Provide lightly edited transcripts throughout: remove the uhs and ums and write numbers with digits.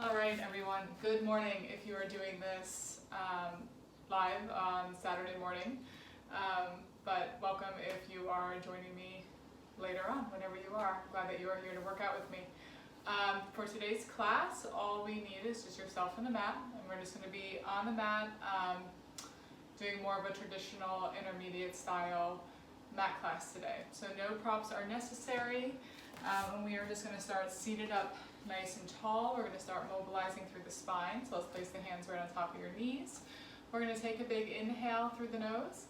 All right, everyone. Good morning if you are doing this live on Saturday morning. But welcome if you are joining me later on, whenever you are. I'm glad that you are here to work out with me. For today's class, all we need is just yourself and the mat. And we're just going to be on the mat doing more of a traditional intermediate style mat class today. So no props are necessary. And we are just going to start seated up nice and tall. We're going to start mobilizing through the spine. So let's place the hands right on top of your knees. We're going to take a big inhale through the nose.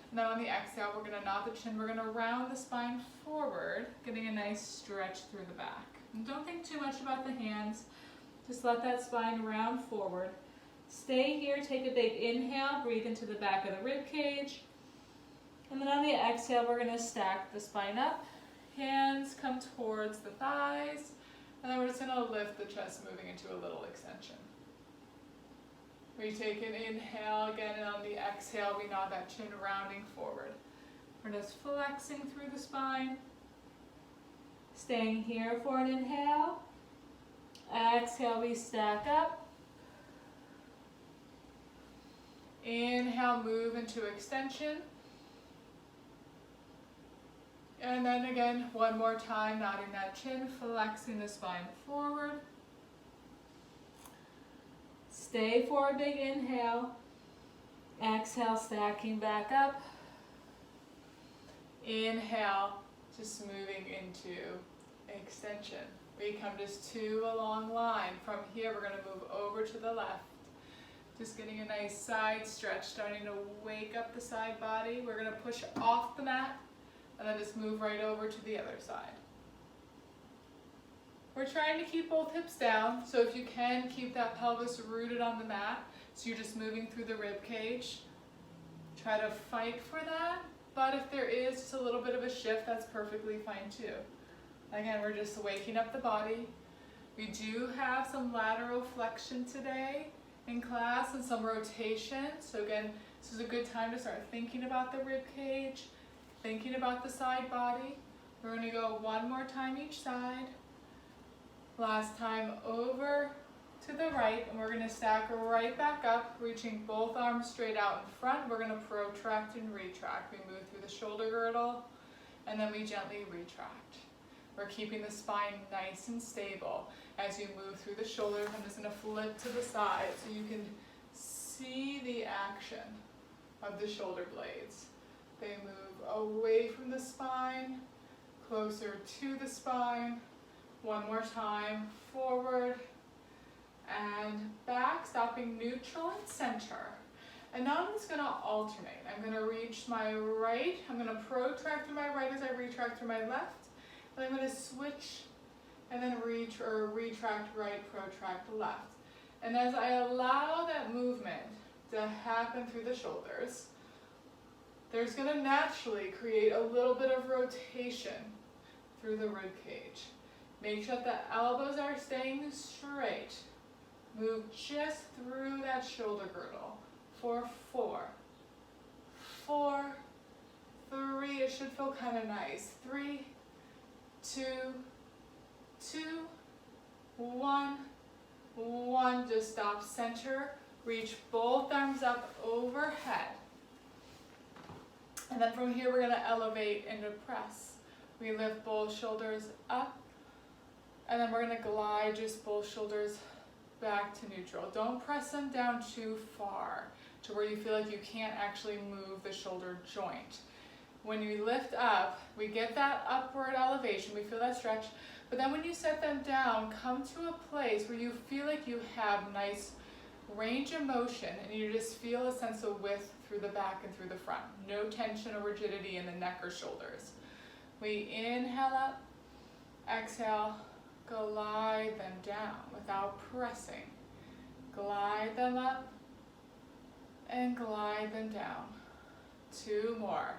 And then on the exhale, we're going to nod the chin. We're going to round the spine forward, getting a nice stretch through the back. And don't think too much about the hands. Just let that spine round forward. Stay here. Take a big inhale. Breathe into the back of the rib cage. And then on the exhale, we're going to stack the spine up. Hands come towards the thighs. And then we're just going to lift the chest, moving into a little extension. We take an inhale again, and on the exhale, we nod that chin rounding forward. We're just flexing through the spine. Staying here for an inhale. Exhale, we stack up. Inhale, move into extension. And then again, one more time, nodding that chin, flexing the spine forward. Stay for a big inhale. Exhale, stacking back up. Inhale, just moving into extension. We come just to a long line. From here, we're going to move over to the left. Just getting a nice side stretch, starting to wake up the side body. We're going to push off the mat. And then just move right over to the other side. We're trying to keep both hips down, so if you can, keep that pelvis rooted on the mat, so you're just moving through the rib cage. Try to fight for that, but if there is just a little bit of a shift, that's perfectly fine too. Again, we're just waking up the body. We do have some lateral flexion today in class and some rotation, so again, this is a good time to start thinking about the rib cage. Thinking about the side body. We're going to go one more time each side. Last time over to the right, and we're going to stack right back up, reaching both arms straight out in front. We're going to protract and retract. We move through the shoulder girdle, and then we gently retract. We're keeping the spine nice and stable. As you move through the shoulders, I'm just going to flip to the side so you can see the action of the shoulder blades. They move away from the spine, closer to the spine. One more time, forward and back, stopping neutral and center. And now I'm just going to alternate. I'm going to reach my right. I'm going to protract through my right as I retract through my left. And I'm going to switch and then reach or retract right, protract left. And as I allow that movement to happen through the shoulders, there's going to naturally create a little bit of rotation through the rib cage. Make sure that the elbows are staying straight. Move just through that shoulder girdle for 4, 4, 3. It should feel kind of nice. 3, 2, 2, 1, 1. Just stop center. Reach both arms up overhead. And then from here, we're going to elevate into press. We lift both shoulders up, and then we're going to glide just both shoulders back to neutral. Don't press them down too far to where you feel like you can't actually move the shoulder joint. When you lift up, we get that upward elevation, we feel that stretch, but then when you set them down, come to a place where you feel like you have nice range of motion, and you just feel a sense of width through the back and through the front. No tension or rigidity in the neck or shoulders. We inhale up, exhale, glide them down without pressing. Glide them up and glide them down. 2 more.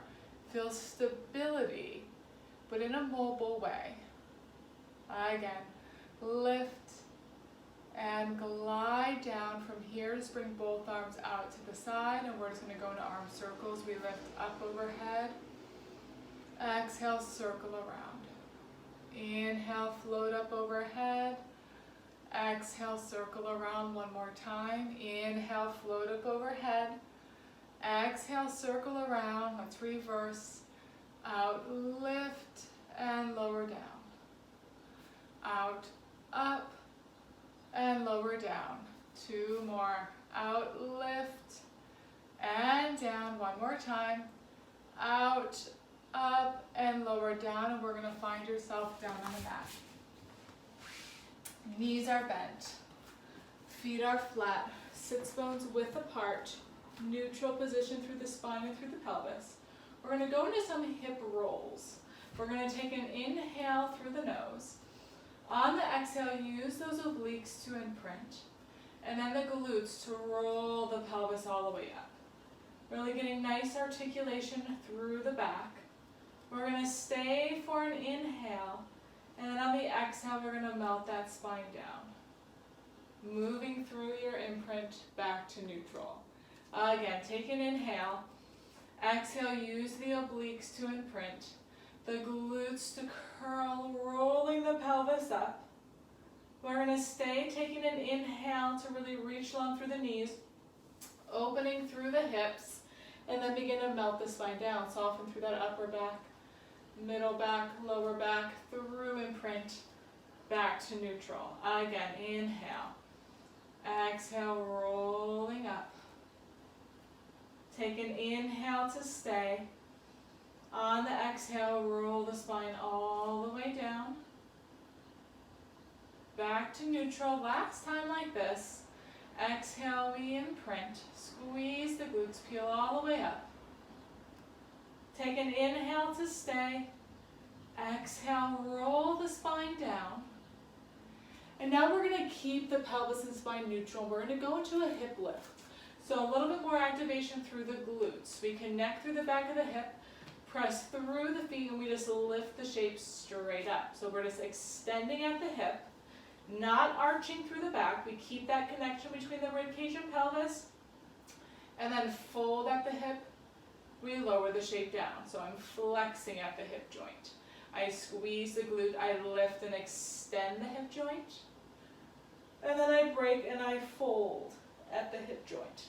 Feel stability, but in a mobile way. Again, lift and glide down. From here, just bring both arms out to the side, and we're just going to go into arm circles. We lift up overhead. Exhale, circle around. Inhale, float up overhead. Exhale, circle around one more time. Inhale, float up overhead. Exhale, circle around. Let's reverse. Out, lift, and lower down. Out, up, and lower down. Two more. Out, lift, and down. One more time. Out, up, and lower down. And we're going to find yourself down on the mat. Knees are bent. Feet are flat. Sits bones width apart. Neutral position through the spine and through the pelvis. We're going to go into some hip rolls. We're going to take an inhale through the nose. On the exhale, use those obliques to imprint. And then the glutes to roll the pelvis all the way up. Really getting nice articulation through the back. We're going to stay for an inhale. And then on the exhale, we're going to melt that spine down. Moving through your imprint back to neutral. Again, take an inhale. Exhale, use the obliques to imprint. The glutes to curl, rolling the pelvis up. We're going to stay taking an inhale to really reach long through the knees, opening through the hips, and then begin to melt the spine down. Soften through that upper back, middle back, lower back, through imprint, back to neutral. Again, inhale. Exhale, rolling up. Take an inhale to stay. On the exhale, roll the spine all the way down. Back to neutral. Last time like this. Exhale, we imprint. Squeeze the glutes, peel all the way up. Take an inhale to stay. Exhale, roll the spine down. And now we're going to keep the pelvis and spine neutral. We're going to go into a hip lift. So a little bit more activation through the glutes. We connect through the back of the hip, press through the feet, and we just lift the shape straight up. So we're just extending at the hip, not arching through the back. We keep that connection between the ribcage and pelvis. And then fold at the hip. We lower the shape down. So I'm flexing at the hip joint. I squeeze the glute, I lift and extend the hip joint. And then I break and I fold at the hip joint.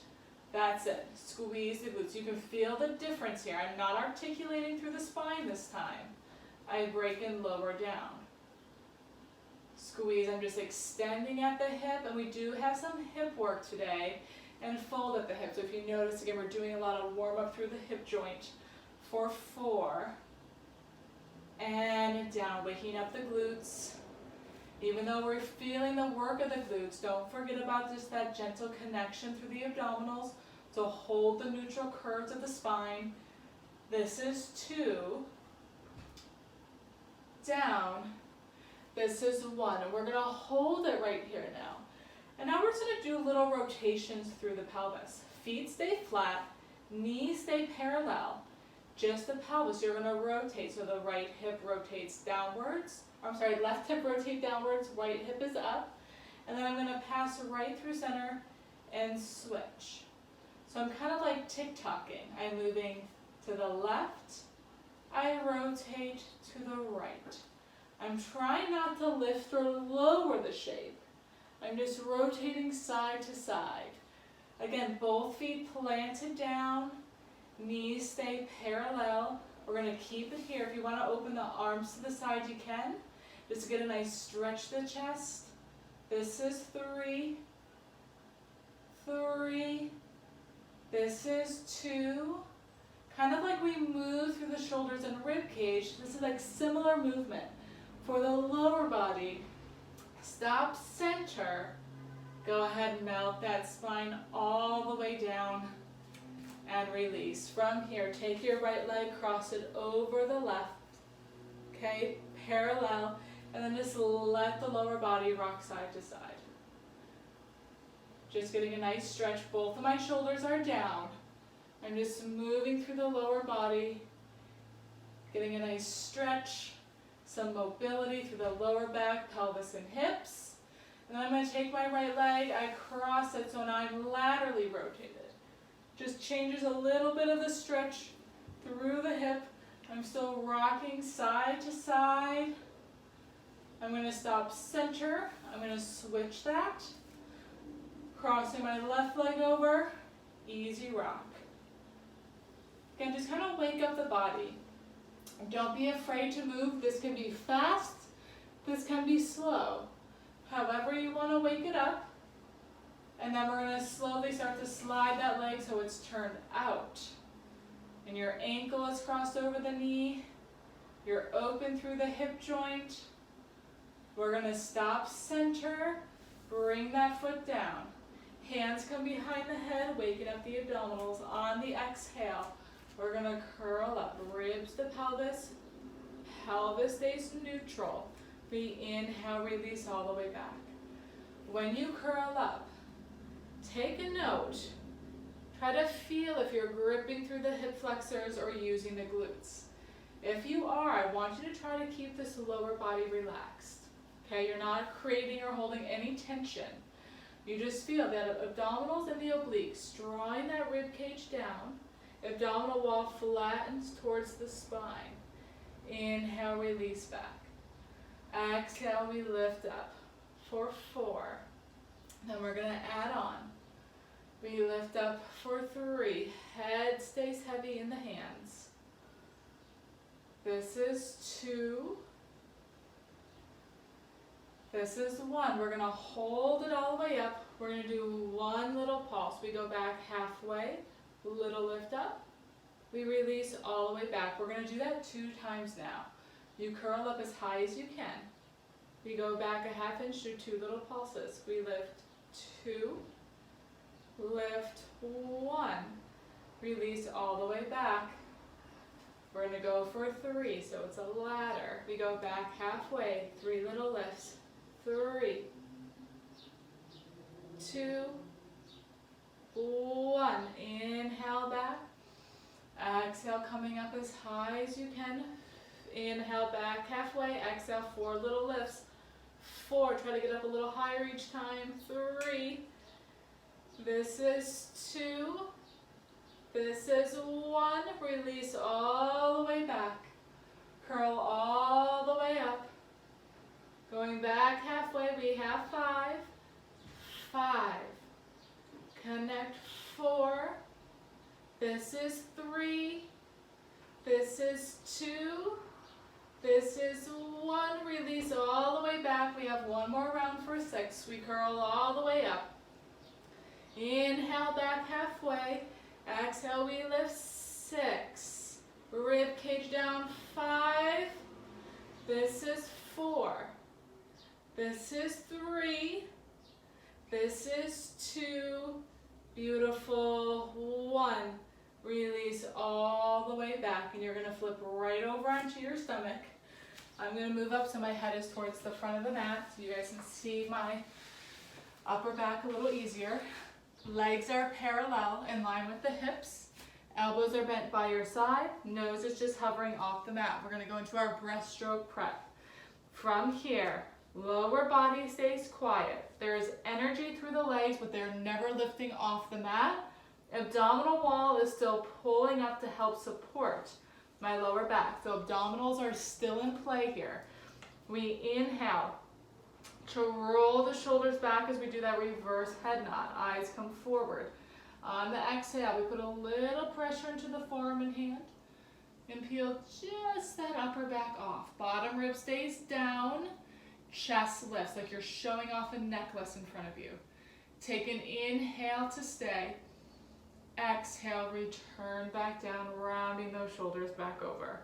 That's it. Squeeze the glutes. You can feel the difference here. I'm not articulating through the spine this time. I break and lower down. Squeeze. I'm just extending at the hip, and we do have some hip work today. And fold at the hip. So if you notice, again, we're doing a lot of warm up through the hip joint for 4. And down, waking up the glutes. Even though we're feeling the work of the glutes, don't forget about just that gentle connection through the abdominals. So hold the neutral curves of the spine. This is 2. Down. This is 1. And we're going to hold it right here now. And now we're just going to do little rotations through the pelvis. Feet stay flat, knees stay parallel. Just the pelvis, you're going to rotate. So the right hip rotates downwards. Left hip rotate downwards, right hip is up. And then I'm going to pass right through center and switch. So I'm kind of like tick-tocking. I'm moving to the left. I rotate to the right. I'm trying not to lift or lower the shape. I'm just rotating side to side. Again, both feet planted down, knees stay parallel. We're going to keep it here. If you want to open the arms to the side, you can. Just to get a nice stretch to the chest. This is 3. 3. This is 2. Kind of like we move through the shoulders and rib cage. This is like similar movement. For the lower body, stop center. Go ahead and melt that spine all the way down and release. From here, take your right leg, cross it over the left. Okay, parallel. And then just let the lower body rock side to side. Just getting a nice stretch. Both of my shoulders are down. I'm just moving through the lower body, getting a nice stretch, some mobility through the lower back, pelvis, and hips. And then I'm going to take my right leg, I cross it, so now I'm laterally rotated. Just changes a little bit of the stretch through the hip. I'm still rocking side to side. I'm going to stop center. I'm going to switch that. Crossing my left leg over, easy rock. Again, just kind of wake up the body. Don't be afraid to move. This can be fast, this can be slow. However you want to wake it up. And then we're going to slowly start to slide that leg so it's turned out. And your ankle is crossed over the knee. You're open through the hip joint. We're going to stop center, bring that foot down. Hands come behind the head, waking up the abdominals. On the exhale, we're going to curl up, ribs to pelvis. Pelvis stays neutral. We inhale, release all the way back. When you curl up, take a note. Try to feel if you're gripping through the hip flexors or using the glutes. If you are, I want you to try to keep this lower body relaxed. Okay, you're not creating or holding any tension. You just feel that abdominals and the obliques, drawing that rib cage down. Abdominal wall flattens towards the spine. Inhale, release back. Exhale, we lift up for 4. Then we're going to add on. We lift up for 3. Head stays heavy in the hands. This is 2. This is 1. We're going to hold it all the way up. We're going to do 1 little pulse. We go back halfway, little lift up. We release all the way back. We're going to do that 2 times now. You curl up as high as you can. We go back a ½ inch, do 2 little pulses. We lift 2, lift 1. Release all the way back. We're going to go for 3, so it's a ladder. We go back halfway, 3 little lifts. 3, 2, 1. Inhale back. Exhale, coming up as high as you can. Inhale back halfway. Exhale, 4 little lifts. 4, try to get up a little higher each time. 3. This is 2. This is 1. Release all the way back. Curl all the way up. Going back halfway, we have 5. 5. Connect 4. This is 3. This is 2. This is 1. Release all the way back. We have 1 more round for 6. We curl all the way up. Inhale back halfway. Exhale, we lift 6. Rib cage down 5. This is 4. This is 3. This is 2. Beautiful. 1. Release all the way back, and you're going to flip right over onto your stomach. I'm going to move up so my head is towards the front of the mat so you guys can see my upper back a little easier. Legs are parallel in line with the hips. Elbows are bent by your side. Nose is just hovering off the mat. We're going to go into our breaststroke prep. From here, lower body stays quiet. There is energy through the legs, but they're never lifting off the mat. Abdominal wall is still pulling up to help support my lower back. So abdominals are still in play here. We inhale to roll the shoulders back as we do that reverse head nod. Eyes come forward. On the exhale, we put a little pressure into the forearm and hand and peel just that upper back off. Bottom rib stays down, chest lifts like you're showing off a necklace in front of you. Take an inhale to stay. Exhale, return back down, rounding those shoulders back over.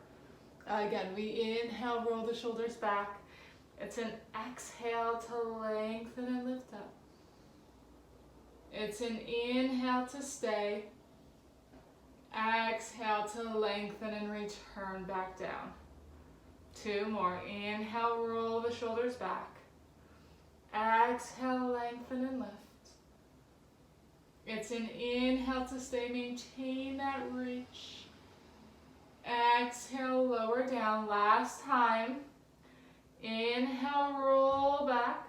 Again, we inhale, roll the shoulders back. It's an exhale to lengthen and lift up. It's an inhale to stay. Exhale to lengthen and return back down. 2 more. Inhale, roll the shoulders back. Exhale, lengthen and lift. It's an inhale to stay, maintain that reach. Exhale, lower down. Last time. Inhale, roll back.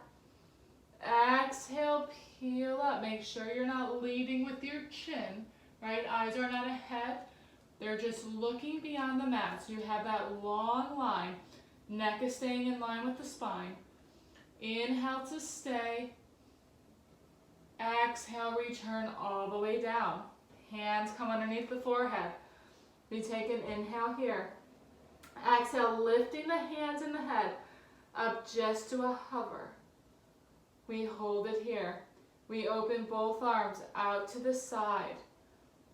Exhale, peel up. Make sure you're not leading with your chin, right? Eyes are not ahead. They're just looking beyond the mat. So you have that long line. Neck is staying in line with the spine. Inhale to stay. Exhale, return all the way down. Hands come underneath the forehead. We take an inhale here. Exhale, lifting the hands and the head up just to a hover. We hold it here. We open both arms out to the side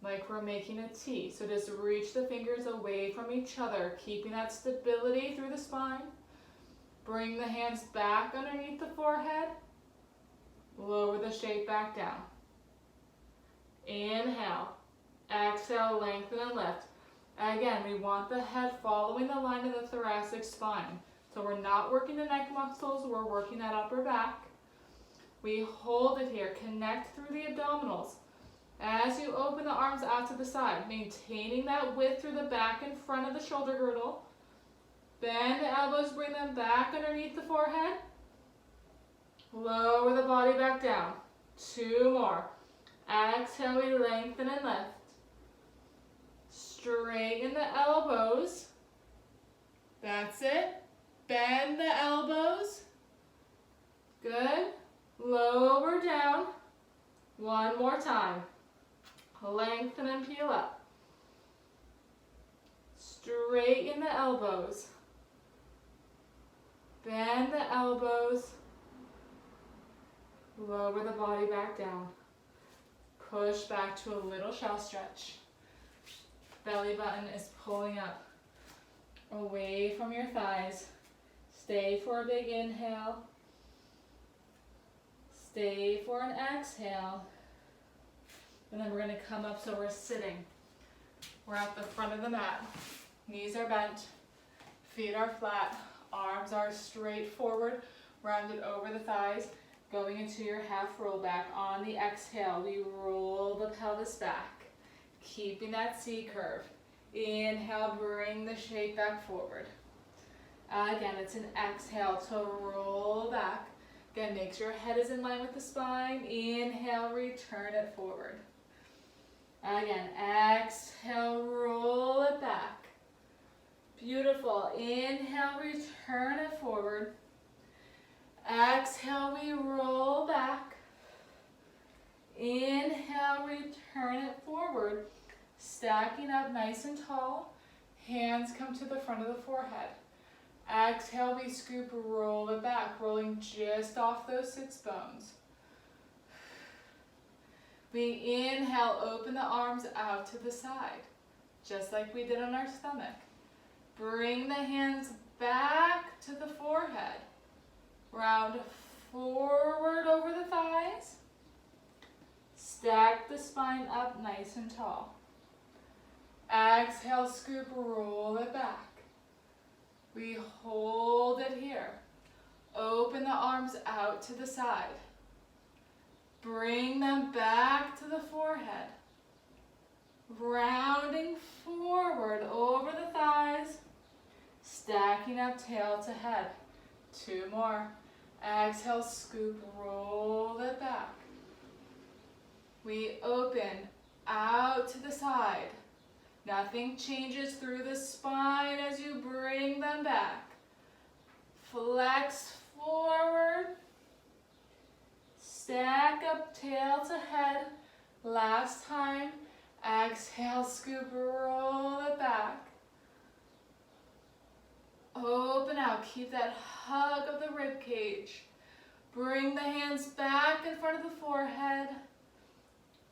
like we're making a T. So just reach the fingers away from each other, keeping that stability through the spine. Bring the hands back underneath the forehead. Lower the shape back down. Inhale. Exhale, lengthen and lift. Again, we want the head following the line of the thoracic spine. So we're not working the neck muscles, we're working that upper back. We hold it here, connect through the abdominals. As you open the arms out to the side, maintaining that width through the back and front of the shoulder girdle. Bend the elbows, bring them back underneath the forehead. Lower the body back down. 2 more. Exhale, we lengthen and lift. Straighten the elbows. That's it. Bend the elbows. Good. Lower down. 1 more time. Lengthen and peel up. Straighten the elbows. Bend the elbows. Lower the body back down. Push back to a little shell stretch. Belly button is pulling up away from your thighs. Stay for a big inhale. Stay for an exhale. And then we're going to come up so we're sitting. We're at the front of the mat. Knees are bent. Feet are flat. Arms are straight forward, rounded over the thighs. Going into your half roll back. On the exhale, we roll the pelvis back, keeping that C curve. Inhale, bring the shape back forward. Again, it's an exhale to roll back. Again, make sure your head is in line with the spine. Inhale, return it forward. Again, exhale, roll it back. Beautiful. Inhale, return it forward. Exhale, we roll back. Inhale, return it forward. Stacking up nice and tall. Hands come to the front of the forehead. Exhale, we scoop, roll it back, rolling just off those sits bones. We inhale, open the arms out to the side, just like we did on our stomach. Bring the hands back to the forehead. Round forward over the thighs. Stack the spine up nice and tall. Exhale, scoop, roll it back. We hold it here. Open the arms out to the side. Bring them back to the forehead. Rounding forward over the thighs. Stacking up tail to head. 2 more. Exhale, scoop, roll it back. We open out to the side. Nothing changes through the spine as you bring them back. Flex forward. Stack up tail to head. Last time. Exhale, scoop, roll it back. Open out. Keep that hug of the rib cage. Bring the hands back in front of the forehead.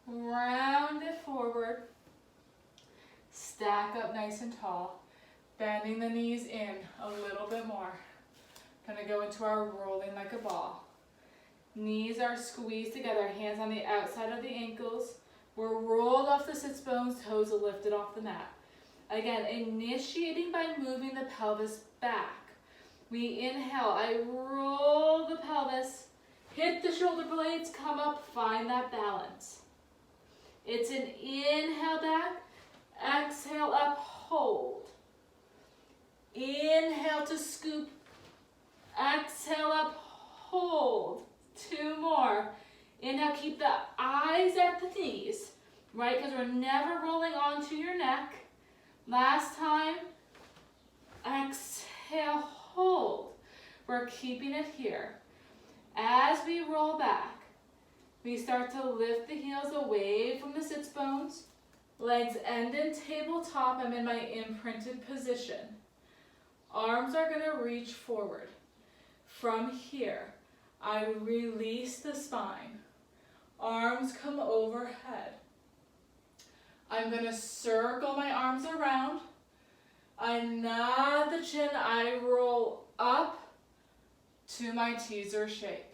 Round it forward. Stack up nice and tall. Bending the knees in a little bit more. Gonna go into our rolling like a ball. Knees are squeezed together, hands on the outside of the ankles. We're rolled off the sits bones, toes are lifted off the mat. Again, initiating by moving the pelvis back. We inhale, I roll the pelvis, hit the shoulder blades, come up, find that balance. It's an inhale back, exhale up, hold. Inhale to scoop, exhale up, hold. 2 more. Inhale, keep the eyes at the knees, right? Because we're never rolling onto your neck. Last time, exhale, hold. We're keeping it here. As we roll back, we start to lift the heels away from the sits bones. Legs end in tabletop. I'm in my imprinted position. Arms are going to reach forward. From here, I release the spine. Arms come overhead. I'm going to circle my arms around. I nod the chin. I roll up to my teaser shape.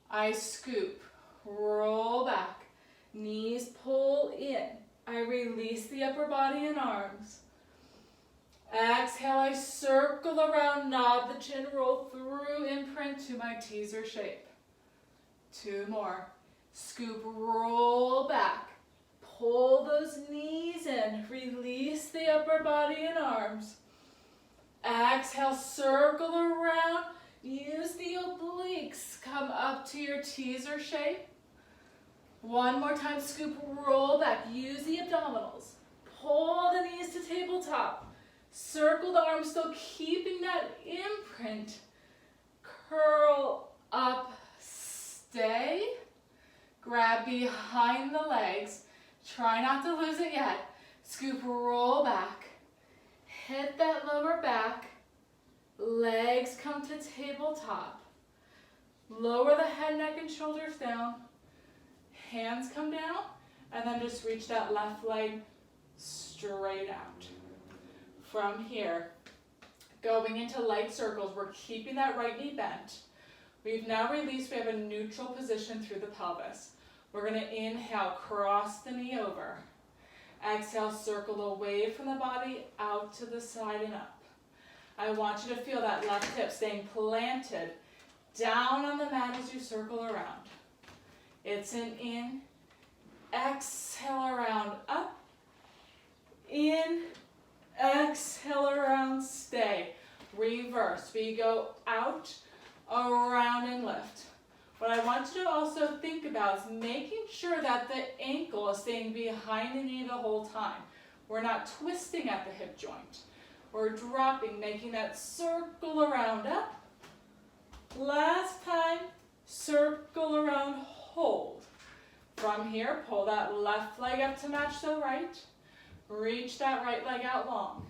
I scoop, roll back, knees pull in. I release the upper body and arms. Exhale, I circle around, nod the chin, roll through, imprint to my teaser shape. 2 more. Scoop, roll back. Pull those knees in. Release the upper body and arms. Exhale, circle around. Use the obliques. Come up to your teaser shape. 1 more time. Scoop, roll back. Use the abdominals. Pull the knees to tabletop. Circle the arms, still keeping that imprint. Curl up, stay. Grab behind the legs. Try not to lose it yet. Scoop, roll back. Hit that lower back. Legs come to tabletop. Lower the head, neck, and shoulders down. Hands come down. And then just reach that left leg straight out. From here, going into leg circles, we're keeping that right knee bent. We've now released, we have a neutral position through the pelvis. We're going to inhale, cross the knee over. Exhale, circle away from the body, out to the side and up. I want you to feel that left hip staying planted down on the mat as you circle around. It's an in, exhale around, up, in, exhale around, stay. Reverse. We go out, around, and lift. What I want you to also think about is making sure that the ankle is staying behind the knee the whole time. We're not twisting at the hip joint. We're dropping, making that circle around, up. Last time, circle around, hold. From here, pull that left leg up to match the right. Reach that right leg out long.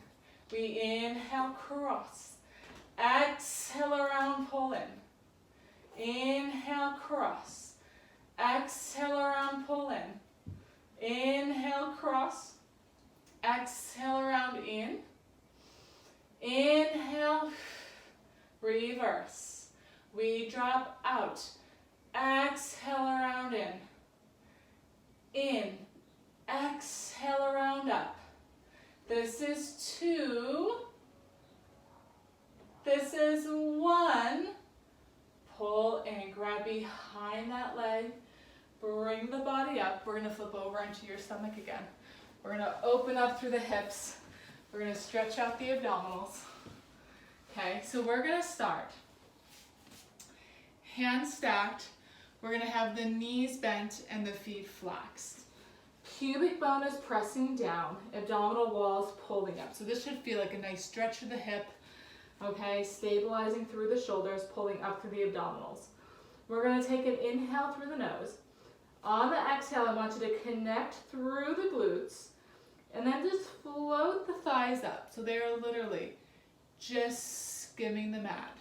We inhale, cross. Exhale around, pull in. Inhale, cross. Exhale around, pull in. Inhale, cross. Exhale around, in. Inhale, reverse. We drop out. Exhale around, in. In. Exhale around, up. This is 2. This is 1. Pull and grab behind that leg. Bring the body up. We're going to flip over into your stomach again. We're going to open up through the hips. We're going to stretch out the abdominals. Okay, so we're going to start. Hands stacked. We're going to have the knees bent and the feet flexed. Pubic bone is pressing down, abdominal walls pulling up. So this should feel like a nice stretch of the hip, okay? Stabilizing through the shoulders, pulling up through the abdominals. We're gonna take an inhale through the nose. On the exhale, I want you to connect through the glutes and then just float the thighs up. So they're literally just skimming the mat.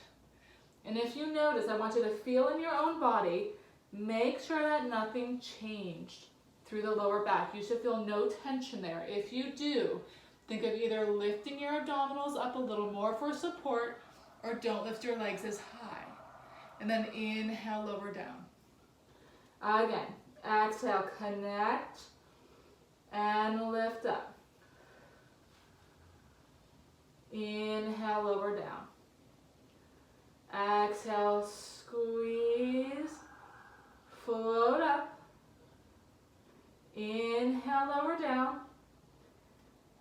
And if you notice, I want you to feel in your own body, make sure that nothing changed through the lower back. You should feel no tension there. If you do, think of either lifting your abdominals up a little more for support or don't lift your legs as high. And then inhale, lower down. Again, exhale, connect and lift up. Inhale, lower down. Exhale, squeeze, float up. Inhale, lower down.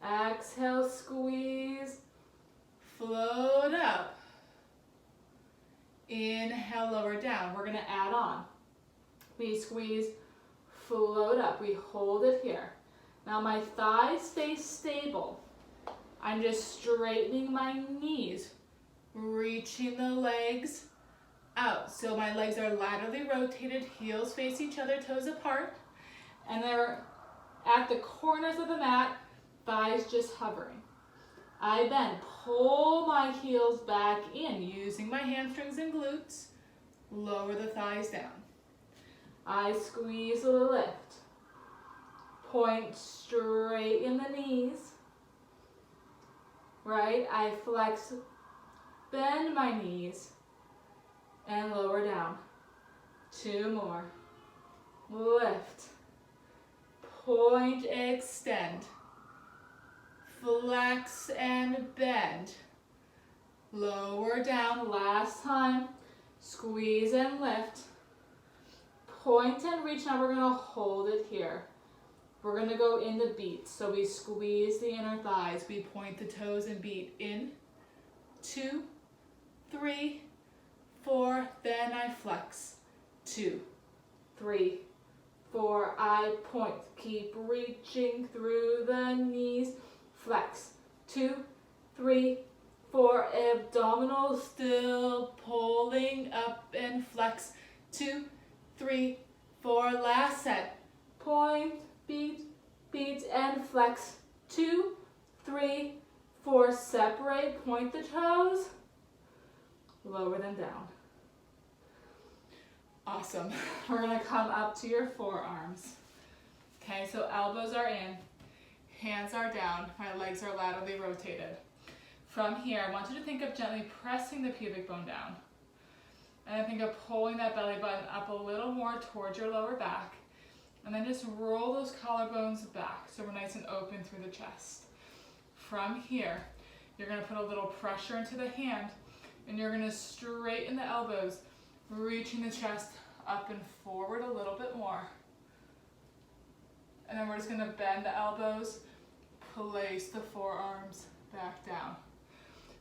Exhale, squeeze, float up. Inhale, lower down. We're going to add on. We squeeze, float up. We hold it here. Now my thighs stay stable. I'm just straightening my knees, reaching the legs out. So my legs are laterally rotated, heels face each other, toes apart, and they're at the corners of the mat, thighs just hovering. I bend, pull my heels back in using my hamstrings and glutes, lower the thighs down. I squeeze a lift, point straight in the knees, right? I flex, bend my knees, and lower down. 2 more. Lift, point, extend, flex and bend, lower down. Last time, squeeze and lift, point and reach. Now we're going to hold it here. We're going to go into beats. So we squeeze the inner thighs, we point the toes and beat in, 2, 3, 4, then I flex, 2, 3, 4, I point, keep reaching through the knees, flex, 2, 3, 4, abdominals still pulling up and flex, 2, 3, 4, last set, point, beat, beat and flex, 2, 3, 4, separate, point the toes, lower them down. Awesome. We're going to come up to your forearms. Okay, so elbows are in, hands are down, my legs are laterally rotated. From here, I want you to think of gently pressing the pubic bone down. And then think of pulling that belly button up a little more towards your lower back. And then just roll those collarbones back so we're nice and open through the chest. From here, you're going to put a little pressure into the hand and you're going to straighten the elbows, reaching the chest up and forward a little bit more. And then we're just going to bend the elbows, place the forearms back down.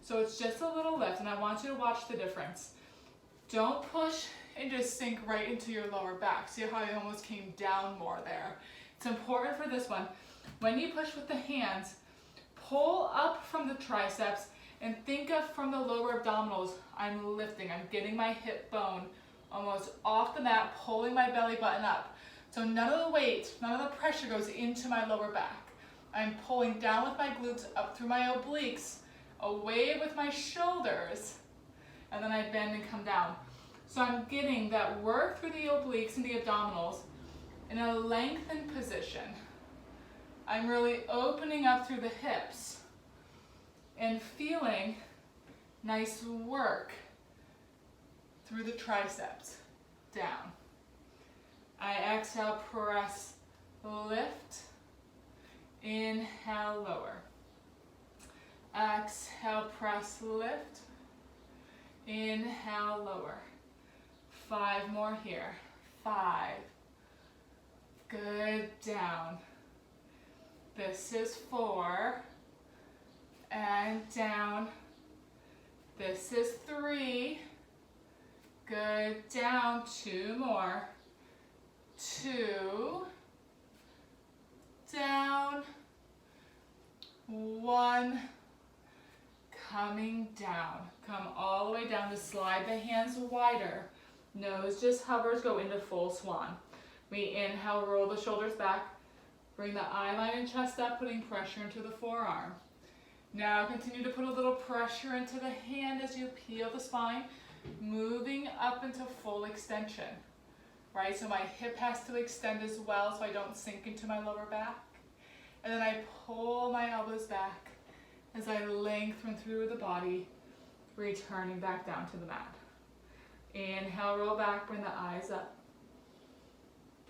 So it's just a little lift, and I want you to watch the difference. Don't push and just sink right into your lower back. See how I almost came down more there? It's important for this one. When you push with the hands, pull up from the triceps and think of from the lower abdominals, I'm lifting, I'm getting my hip bone almost off the mat, pulling my belly button up. So none of the weight, none of the pressure goes into my lower back. I'm pulling down with my glutes up through my obliques, away with my shoulders, and then I bend and come down. So I'm getting that work through the obliques and the abdominals in a lengthened position. I'm really opening up through the hips and feeling nice work through the triceps, down. I exhale, press, lift, inhale, lower. Exhale, press, lift, inhale, lower. 5 more here, 5, good, down. This is 4, and down. This is 3, good, down. 2 more, 2, down, 1, coming down. Come all the way down to slide the hands wider. Nose just hovers, go into full swan. We inhale, roll the shoulders back. Bring the eye line and chest up, putting pressure into the forearm. Now continue to put a little pressure into the hand as you peel the spine, moving up into full extension. Right, so my hip has to extend as well so I don't sink into my lower back. And then I pull my elbows back as I lengthen through the body, returning back down to the mat. Inhale, roll back, bring the eyes up.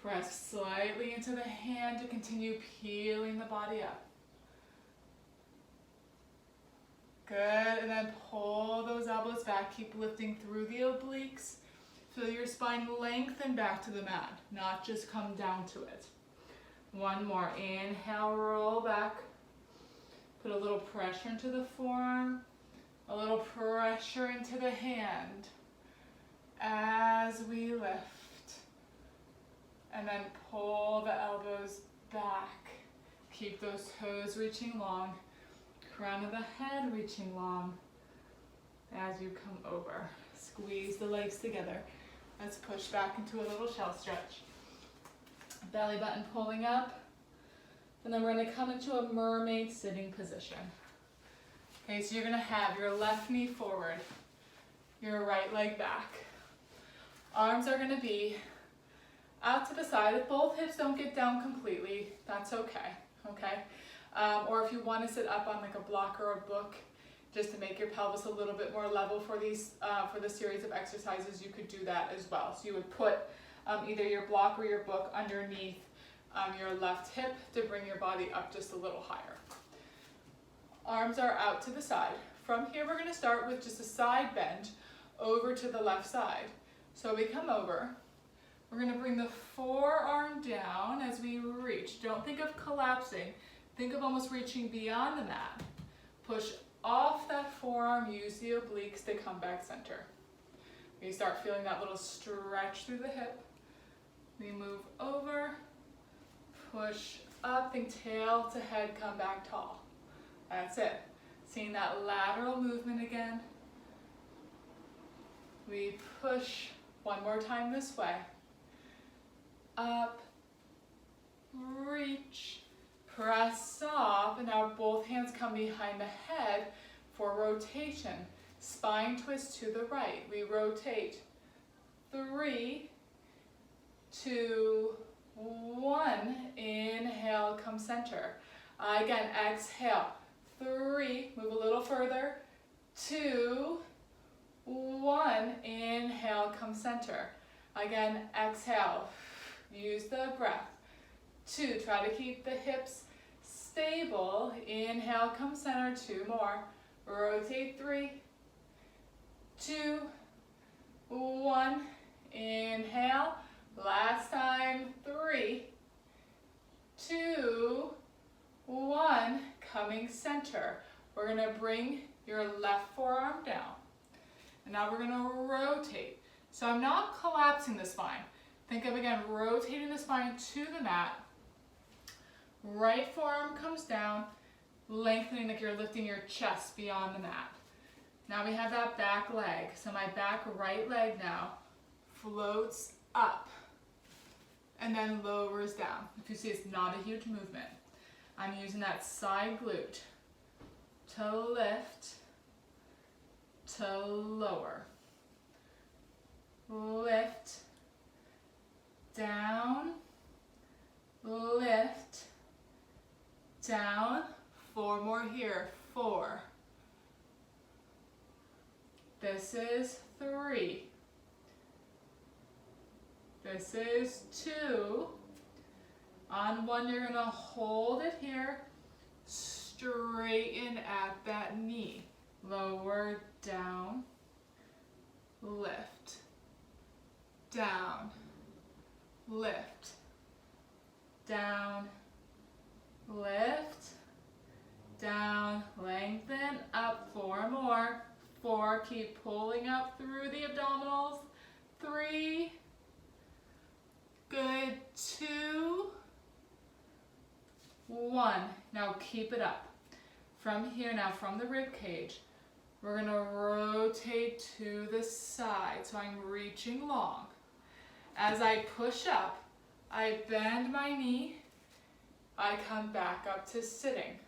Press slightly into the hand to continue peeling the body up. Good, and then pull those elbows back, keep lifting through the obliques. Feel your spine lengthen back to the mat, not just come down to it. 1 more, inhale, roll back. Put a little pressure into the forearm, a little pressure into the hand as we lift. And then pull the elbows back. Keep those toes reaching long, crown of the head reaching long as you come over. Squeeze the legs together. Let's push back into a little shell stretch. Belly button pulling up. And then we're going to come into a mermaid sitting position. Okay, so you're going to have your left knee forward, your right leg back. Arms are going to be out to the side. If both hips don't get down completely, that's okay. Okay? Or if you want to sit up on like a block or a book, just to make your pelvis a little bit more level for these for the series of exercises, you could do that as well. So you would put either your block or your book underneath your left hip to bring your body up just a little higher. Arms are out to the side. From here, we're going to start with just a side bend over to the left side. So we come over. We're going to bring the forearm down as we reach. Don't think of collapsing. Think of almost reaching beyond the mat. Push off that forearm, use the obliques to come back center. We start feeling that little stretch through the hip. We move over, push up, think tail to head, come back tall. That's it. Seeing that lateral movement again. We push one more time this way. Up, reach, press off, and now both hands come behind the head for rotation. Spine twist to the right. We rotate. 3, 2, 1. Inhale, come center. Again, exhale. 3, move a little further. 2, 1. Inhale, come center. Again, exhale. Use the breath. 2, try to keep the hips stable. Inhale, come center. 2 more. Rotate. 3, 2, 1. Inhale. Last time. 3, 2, 1. Coming center. We're going to bring your left forearm down. And now we're going to rotate. So I'm not collapsing the spine. Think of, again, rotating the spine to the mat. Right forearm comes down, lengthening like you're lifting your chest beyond the mat. Now we have that back leg. So my back right leg now floats up and then lowers down. If you see, it's not a huge movement. I'm using that side glute to lift, to lower. Lift, down, lift, down. 4 more here. 4. This is 3. This is 2. On 1, you're going to hold it here. Straighten at that knee. Lower, down, lift, down, lift, down, lift, down, lengthen, up. 4 more. 4, keep pulling up through the abdominals. 3, good. 2, 1. Now keep it up. From here now, from the rib cage, we're going to rotate to the side. So I'm reaching long. As I push up, I bend my knee. I come back up to sitting.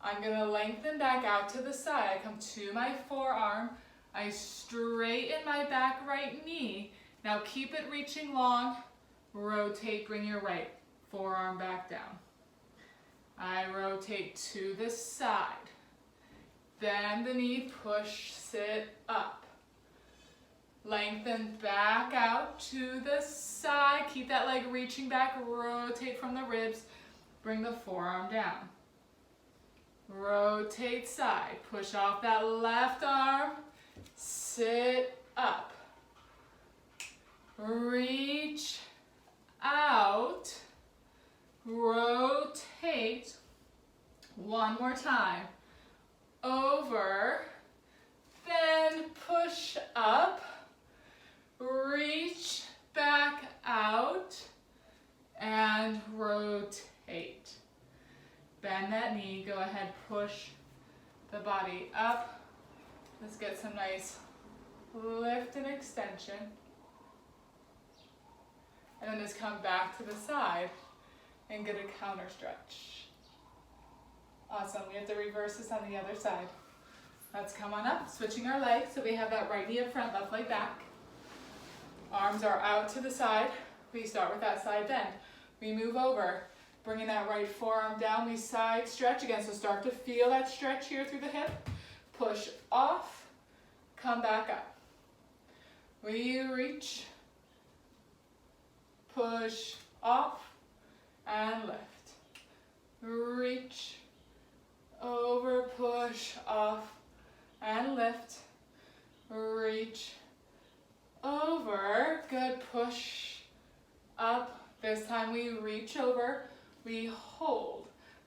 I'm going to lengthen back out to the side. I come to my forearm. I straighten my back right knee. Now keep it reaching long. Rotate, bring your right forearm back down. I rotate to the side. Bend the knee, push, sit up. Lengthen back out to the side. Keep that leg reaching back. Rotate from the ribs. Bring the forearm down. Rotate side. Push off that left arm. Sit up. Reach out. Rotate. 1 more time. Over. Then push up. Reach back out. And rotate. Bend that knee. Go ahead, push the body up. Let's get some nice lift and extension. And then just come back to the side and get a counter stretch. Awesome, we have to reverse this on the other side. Let's come on up, switching our legs. So we have that right knee up front, left leg back. Arms are out to the side. We start with that side bend. We move over, bringing that right forearm down. We side stretch again, so start to feel that stretch here through the hip. Push off, come back up. We reach, push off, and lift. Reach, over, push, off, and lift. Reach, over, good, push, up. This time we reach over, we hold.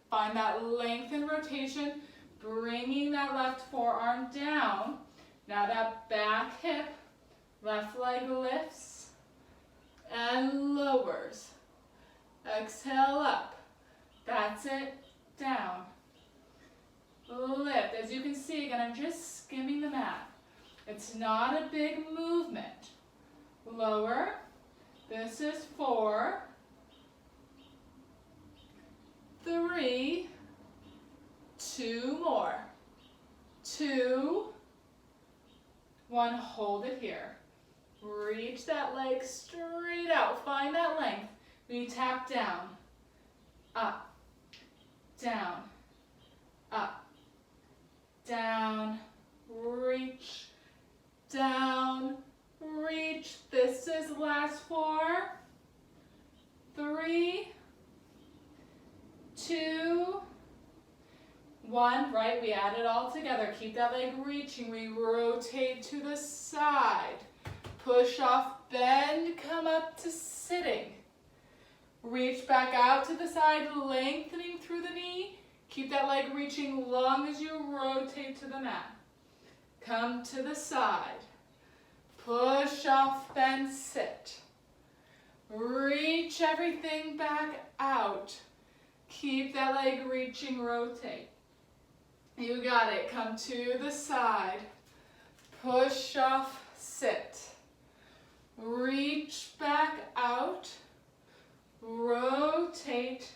Find that length and rotation, bringing that left forearm down. Now that back hip, left leg lifts and lowers. Exhale up. That's it. Down. Lift. As you can see, again, I'm just skimming the mat. It's not a big movement. Lower. This is 4, 3, 2 more. 2, 1, hold it here. Reach that leg straight out. Find that length. We tap down, up, down, up, down, reach, down, reach. This is last 4, 3, 2, 1. Right, we add it all together. Keep that leg reaching. We rotate to the side. Push off, bend, come up to sitting. Reach back out to the side, lengthening through the knee. Keep that leg reaching long as you rotate to the mat. Come to the side. Push off, bend, sit. Reach everything back out. Keep that leg reaching, rotate. You got it. Come to the side. Push off, sit. Reach back out. Rotate.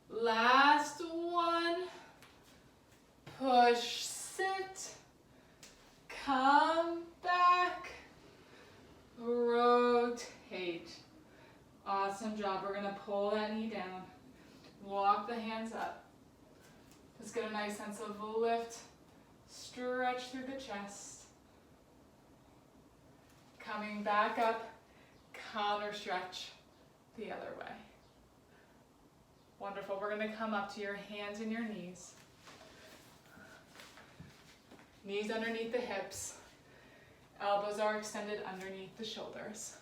Last one. Push, sit. Come back. Rotate. Awesome job. We're going to pull that knee down. Walk the hands up. Just get a nice sense of lift. Stretch through the chest. Coming back up. Counter stretch the other way. Wonderful. We're going to come up to your hands and your knees. Knees underneath the hips. Elbows are extended underneath the shoulders.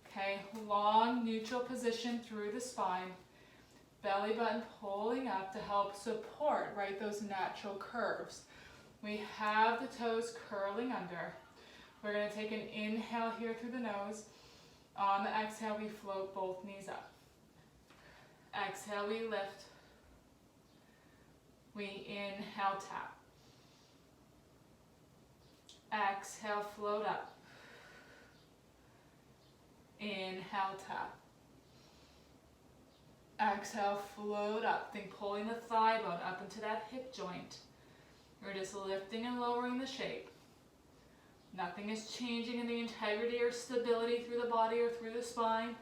Okay, long neutral position through the spine. Belly button pulling up to help support, right, those natural curves. We have the toes curling under. We're going to take an inhale here through the nose. On the exhale, we float both knees up. Exhale, we lift. We inhale, tap. Exhale, float up. Inhale, tap. Exhale, float up. Think pulling the thigh bone up into that hip joint. We're just lifting and lowering the shape. Nothing is changing in the integrity or stability through the body or through the spine.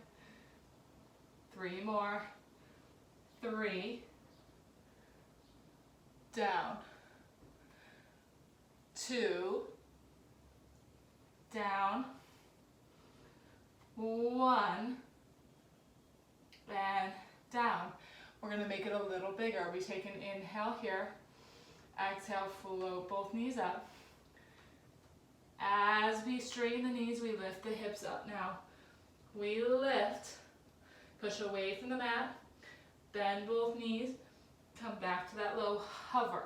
3 more. 3. Down. 2. Down. 1. And down. We're going to make it a little bigger. We take an inhale here. Exhale, float both knees up. As we straighten the knees, we lift the hips up. Now, we lift, push away from the mat, bend both knees, come back to that low hover.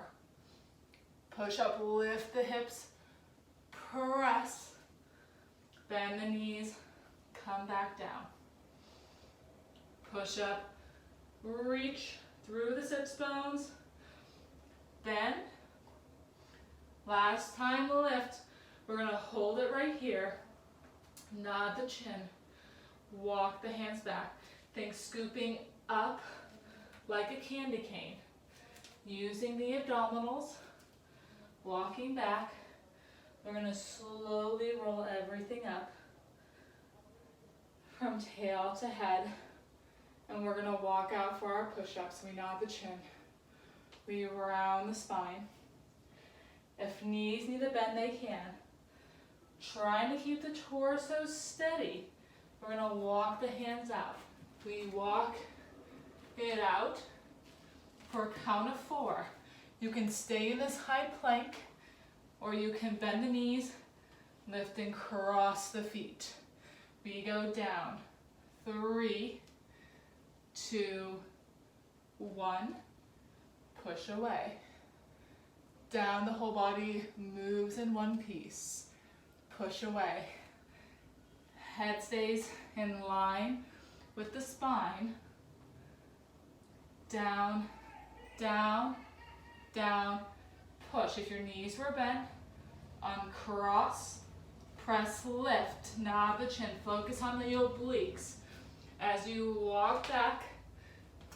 Push up, lift the hips, press, bend the knees, come back down. Push up, reach through the sits bones, bend. Last time, lift. We're gonna hold it right here, nod the chin, walk the hands back. Think scooping up like a candy cane. Using the abdominals, walking back. We're gonna slowly roll everything up from tail to head. And we're gonna walk out for our push-ups. We nod the chin. We round the spine. If knees need a bend, they can. Trying to keep the torso steady. We're gonna walk the hands out. We walk it out for a count of 4. You can stay in this high plank, or you can bend the knees, lift and cross the feet. We go down. 3, 2, 1. Push away. Down, the whole body moves in one piece. Push away. Head stays in line with the spine. Down, down, down. Push. If your knees were bent, uncross, press, lift, nod the chin. Focus on the obliques. As you walk back,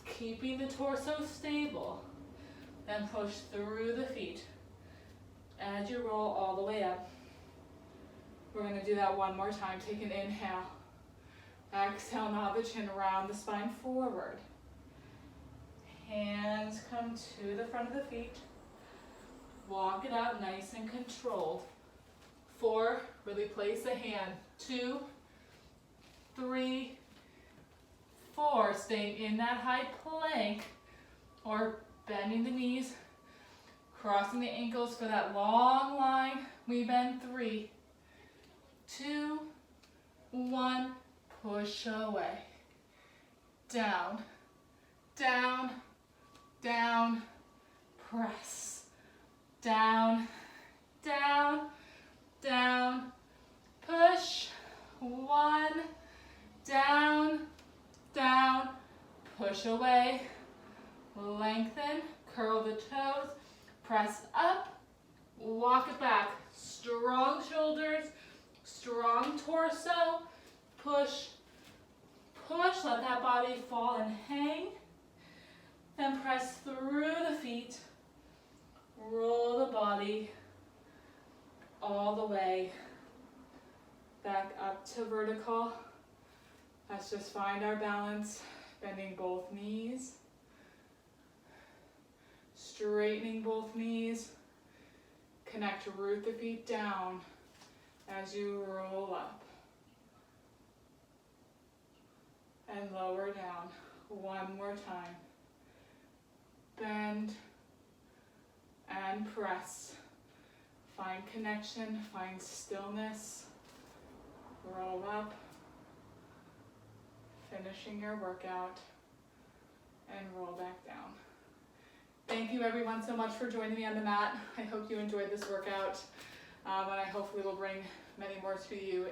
keeping the torso stable, then push through the feet. As you roll all the way up, we're gonna do that one more time. Take an inhale. Exhale, nod the chin, round the spine forward. Hands come to the front of the feet. Walk it out nice and controlled. 4, really place a hand. 2, 3, 4, staying in that high plank or bending the knees, crossing the ankles for that long line. We bend. 3, 2, 1, push away. Down, down, down, press. Down, down, down, push. 1, down, down, push away. Lengthen, curl the toes, press up, walk it back. Strong shoulders, strong torso, push, push, let that body fall and hang. Then press through the feet, roll the body all the way back up to vertical. Let's just find our balance, bending both knees, straightening both knees. Connect, root the feet down as you roll up. And lower down. One more time. Bend and press. Find connection, find stillness. Roll up. Finishing your workout. And roll back down. Thank you everyone so much for joining me on the mat. I hope you enjoyed this workout, and I hopefully will bring many more to you.